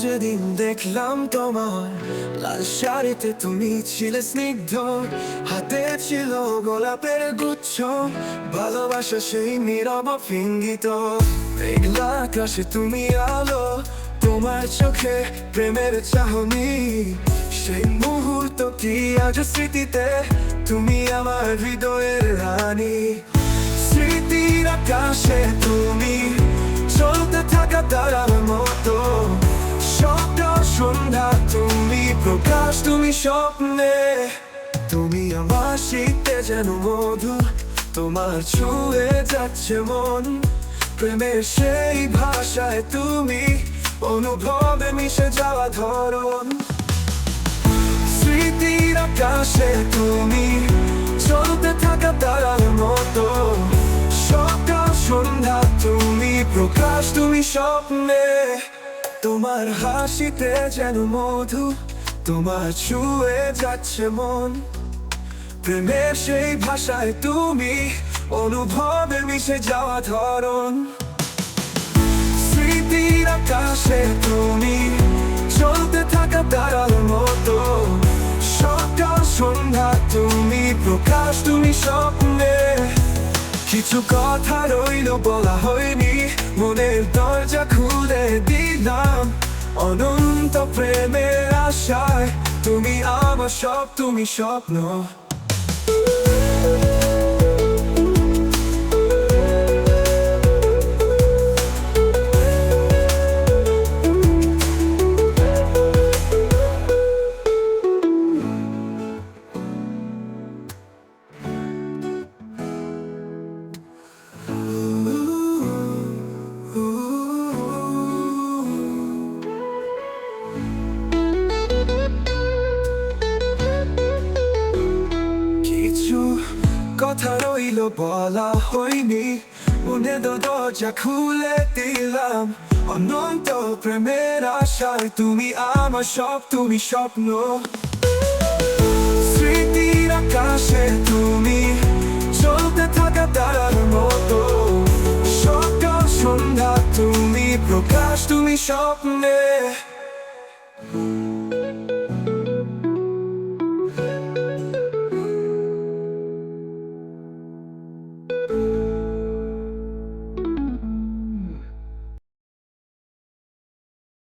যেদিন দেখলাম তোমার লাল শাড়িতে তুমি ছিলে স্নিগ্ধ, হাতে ছিল গোলাপের গুচ্ছ, ভালোবাসা সেই নীরব ইঙ্গিত। মেঘলা আকাশে তুমি আলো, তোমার চোখে প্রেমের চাহনি, সেই মুহূর্ত কি আজ স্মৃতিতে, তুমি আমার হৃদয়ের রানী। স্মৃতির আকাশে তুমি চলতে থাকা তারার মতো, স্বপ্ন সন্ধ্যা তুমি প্রকাশ, তুমি স্বপ্নে, তুমি আমার শীতে যেন মধু, তোমার ছুঁয়ে যাচ্ছে মন, প্রেমের সেই ভাষায় তুমি অনুভবে মিশে যাওয়া ধরন। স্মৃতির আকাশে তুমি চলতে থাকা তারার মতো, সকাল সন্ধ্যা তুমি প্রকাশ, তুমি স্বপ্নে, তোমার হাসিতে যেন মধু, তোমার ছুঁয়ে যাচ্ছে মন, প্রেমের সেই ভাষায় তুমি অনুভবে মিশে যাওয়া ধরন। স্মৃতির আকাশে তুমি চলতে থাকা তারার মতো, সকাল সন্ধ্যা তুমি প্রকাশ, তুমি স্বপ্নে। কিছু কথা রইল বলা হয়নি, মনের দরজা খুলে দিলাম, অনন্ত প্রেমের আশায় তুমি আমার সব, তুমি স্বপ্ন। কথা রইল বলা হয়নি, মনে দরজা খুলে দিলাম, অনন্ত প্রেমের আশায় তুমি আমার সব, তুমি স্বপ্ন। স্মৃতির আকাশে তুমি চলতে থাকা তারার মতো, সকাল সন্ধ্যা তুমি প্রকাশ, তুমি স্বপ্নে।